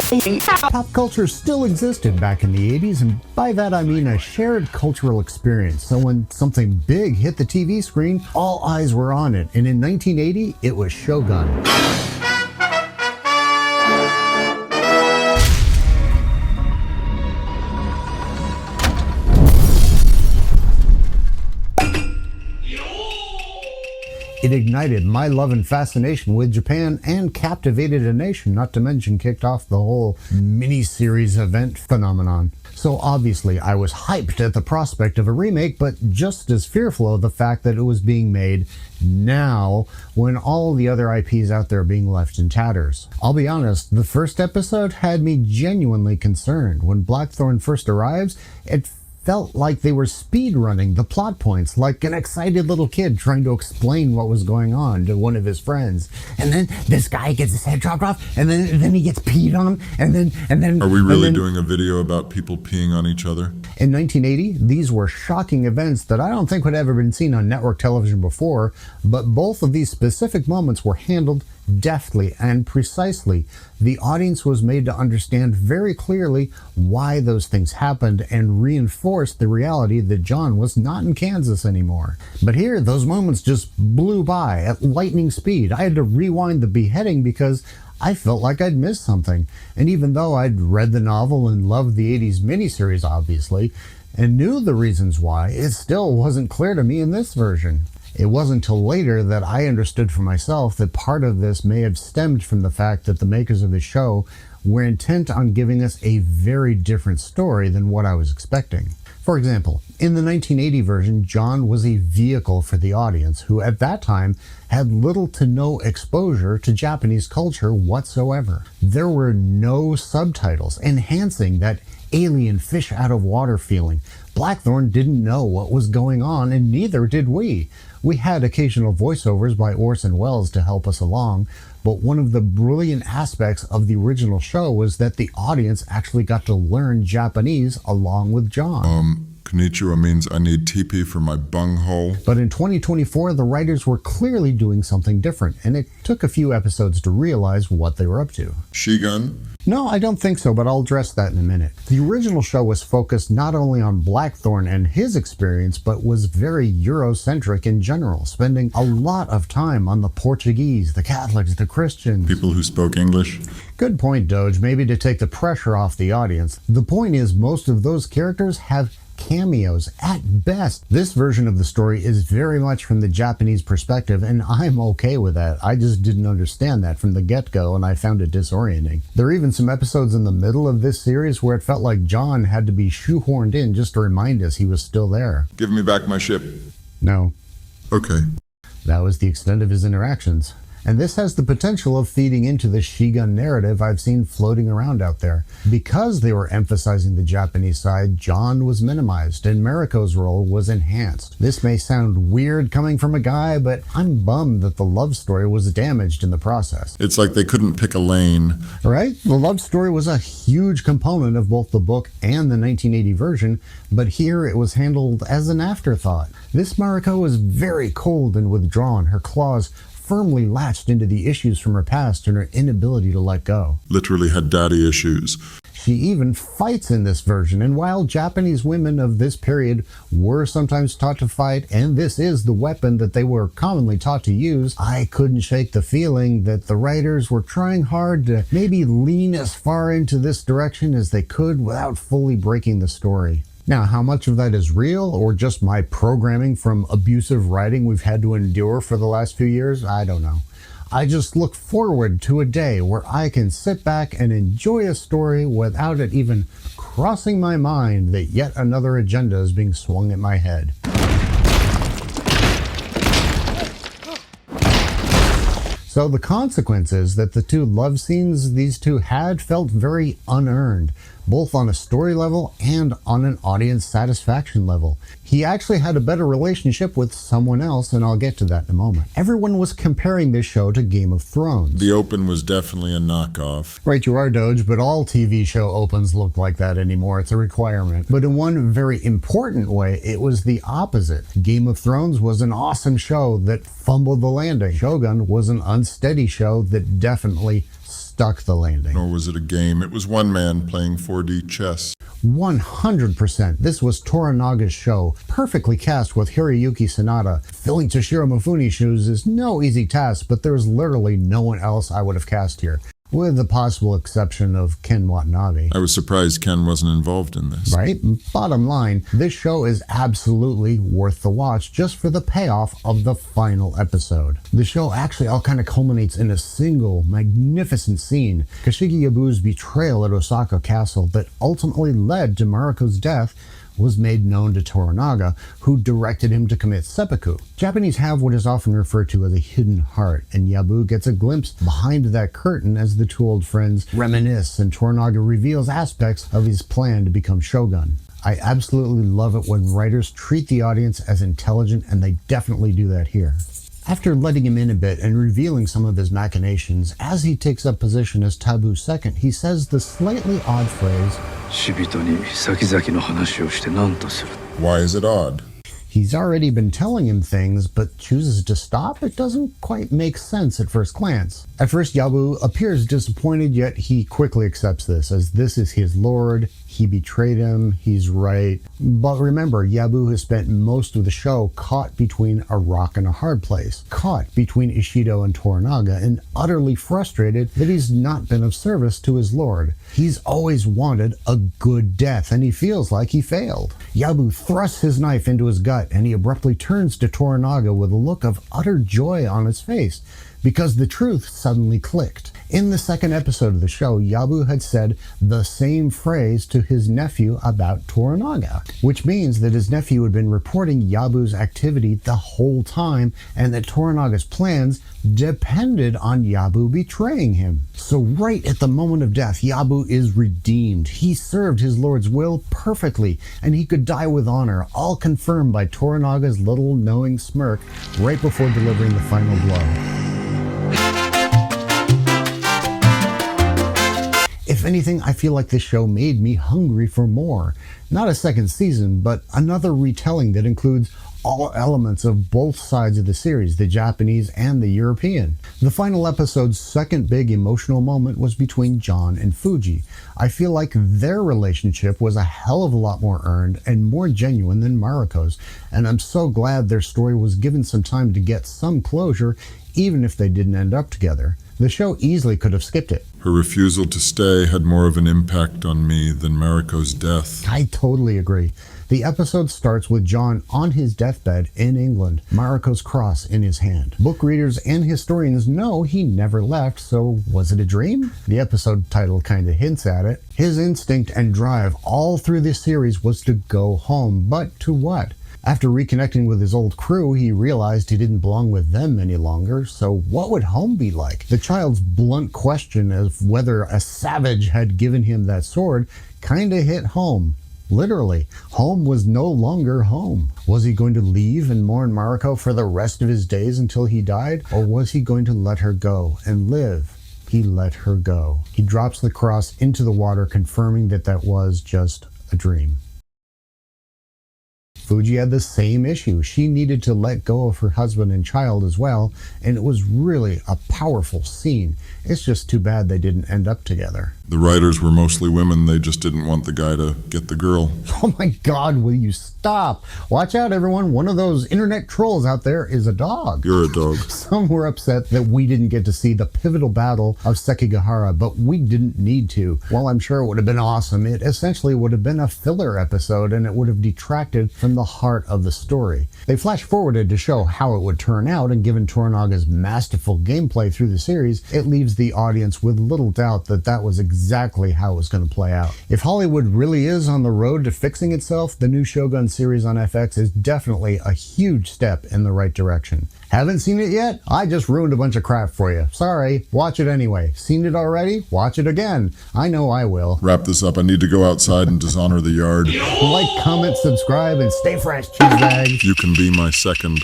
Pop culture still existed back in the 80s, and by that I mean a shared cultural experience. So when something big hit the TV screen, all eyes were on it. And in 1980, it was Shogun. It ignited my love and fascination with Japan and captivated a nation, not to mention kicked off the whole mini-series event phenomenon. So obviously I was hyped at the prospect of a remake, but just as fearful of the fact that it was being made now when all the other IPs out there are being left in tatters. I'll be honest, the first episode had me genuinely concerned. When Blackthorn first arrives, it felt like they were speed running the plot points, like an excited little kid trying to explain what was going on to one of his friends. And then this guy gets his head chopped off, and then he gets peed on, and then. Are we really doing a video about people peeing on each other? In 1980, these were shocking events that I don't think would have ever been seen on network television before, but both of these specific moments were handled deftly and precisely. The audience was made to understand very clearly why those things happened and reinforced the reality that John was not in Kansas anymore. But here, those moments just blew by at lightning speed. I had to rewind the beheading because I felt like I'd missed something. And even though I'd read the novel and loved the 80s miniseries, obviously, and knew the reasons why, it still wasn't clear to me in this version. It wasn't until later that I understood for myself that part of this may have stemmed from the fact that the makers of the show were intent on giving us a very different story than what I was expecting. For example, in the 1980 version, John was a vehicle for the audience who at that time had little to no exposure to Japanese culture whatsoever. There were no subtitles enhancing that alien fish out of water feeling. Blackthorn didn't know what was going on, and neither did we. We had occasional voiceovers by Orson Welles to help us along, but one of the brilliant aspects of the original show was that the audience actually got to learn Japanese along with John. Konnichiwa means I need TP for my bunghole. But in 2024, the writers were clearly doing something different, and it took a few episodes to realize what they were up to. Shogun? No, I don't think so, but I'll address that in a minute. The original show was focused not only on Blackthorn and his experience, but was very Eurocentric in general, spending a lot of time on the Portuguese, the Catholics, the Christians. People who spoke English? Good point, Doge, maybe to take the pressure off the audience. The point is, most of those characters have cameos at best. This version of the story is very much from the Japanese perspective, and I'm okay with that. I just didn't understand that from the get-go, and I found it disorienting. There are even some episodes in the middle of this series where it felt like John had to be shoehorned in just to remind us he was still there. Give me back my ship. No. Okay. That was the extent of his interactions. And this has the potential of feeding into the Shogun narrative I've seen floating around out there. Because they were emphasizing the Japanese side, John was minimized and Mariko's role was enhanced. This may sound weird coming from a guy, but I'm bummed that the love story was damaged in the process. It's like they couldn't pick a lane. Right? The love story was a huge component of both the book and the 1980 version, but here it was handled as an afterthought. This Mariko was very cold and withdrawn, her claws firmly latched into the issues from her past and her inability to let go. Literally had daddy issues. She even fights in this version, and while Japanese women of this period were sometimes taught to fight, and this is the weapon that they were commonly taught to use, I couldn't shake the feeling that the writers were trying hard to maybe lean as far into this direction as they could without fully breaking the story. Now, how much of that is real or just my programming from abusive writing we've had to endure for the last few years? I don't know. I just look forward to a day where I can sit back and enjoy a story without it even crossing my mind that yet another agenda is being swung at my head. So the consequence is that the two love scenes these two had felt very unearned, both on a story level and on an audience satisfaction level. He actually had a better relationship with someone else, and I'll get to that in a moment. Everyone was comparing this show to Game of Thrones. The open was definitely a knockoff. Right, you are, Doge, but all TV show opens look like that anymore. It's a requirement. But in one very important way, it was the opposite. Game of Thrones was an awesome show that fumbled the landing. Shogun was an unsteady show that definitely stuck the landing. Nor was it a game. It was one man playing 4D chess. 100%. This was Toranaga's show, perfectly cast with Hiroyuki Sanada. Filling Toshiro Mifune's shoes is no easy task, but there's literally no one else I would have cast here, with the possible exception of Ken Watanabe. I was surprised Ken wasn't involved in this. Right? Bottom line, this show is absolutely worth the watch just for the payoff of the final episode. The show actually all kind of culminates in a single magnificent scene, Kashigi Yabu's betrayal at Osaka Castle that ultimately led to Maruko's death was made known to Toranaga, who directed him to commit seppuku. Japanese have what is often referred to as a hidden heart, and Yabu gets a glimpse behind that curtain as the two old friends reminisce, and Toranaga reveals aspects of his plan to become Shogun. I absolutely love it when writers treat the audience as intelligent, and they definitely do that here. After letting him in a bit and revealing some of his machinations, as he takes up position as Tabu's second, he says the slightly odd phrase, Why is it odd? he's already been telling him things, but chooses to stop? It doesn't quite make sense at first glance. At first, Yabu appears disappointed, yet he quickly accepts this, as this is his lord. He betrayed him, he's right. But remember, Yabu has spent most of the show caught between a rock and a hard place, caught between Ishido and Toranaga, and utterly frustrated that he's not been of service to his lord. He's always wanted a good death, and he feels like he failed. Yabu thrusts his knife into his gut, and he abruptly turns to Toranaga with a look of utter joy on his face, because the truth suddenly clicked. In the second episode of the show, Yabu had said the same phrase to his nephew about Toranaga, which means that his nephew had been reporting Yabu's activity the whole time, and that Toranaga's plans depended on Yabu betraying him. So right at the moment of death, Yabu is redeemed. He served his lord's will perfectly, and he could die with honor, all confirmed by Toranaga's little knowing smirk right before delivering the final blow. If anything, I feel like this show made me hungry for more. Not a second season, but another retelling that includes all elements of both sides of the series, the Japanese and the European. The final episode's second big emotional moment was between John and Fuji. I feel like their relationship was a hell of a lot more earned and more genuine than Maruko's, and I'm so glad their story was given some time to get some closure, even if they didn't end up together. The show easily could have skipped it. Her refusal to stay had more of an impact on me than Maruko's death. I totally agree. The episode starts with John on his deathbed in England, Maruko's cross in his hand. Book readers and historians know he never left, so was it a dream? The episode title kind of hints at it. His instinct and drive all through this series was to go home, but to what? After reconnecting with his old crew, he realized he didn't belong with them any longer, so what would home be like? The child's blunt question of whether a savage had given him that sword kinda hit home. Literally, home was no longer home. Was he going to leave and mourn Maruko for the rest of his days until he died? Or was he going to let her go and live? He let her go. He drops the cross into the water, confirming that that was just a dream. Fuji had the same issue. She needed to let go of her husband and child as well, and it was really a powerful scene. It's just too bad they didn't end up together. The writers were mostly women. They just didn't want the guy to get the girl. Oh my God, will you stop? Watch out, everyone. One of those internet trolls out there is a dog. You're a dog. Some were upset that we didn't get to see the pivotal battle of Sekigahara, but we didn't need to. While I'm sure it would have been awesome, it essentially would have been a filler episode, and it would have detracted from the heart of the story. They flash forwarded to show how it would turn out, and given Toranaga's masterful gameplay through the series, it leaves the audience with little doubt that that was exactly how it was going to play out. If Hollywood really is on the road to fixing itself, the new Shogun series on FX is definitely a huge step in the right direction. Haven't seen it yet? I just ruined a bunch of crap for you. Sorry, watch it anyway. Seen it already? Watch it again. I know I will. Wrap this up. I need to go outside and dishonor the yard. Like, comment, subscribe, and stay fresh, cheese bags. You can be my second.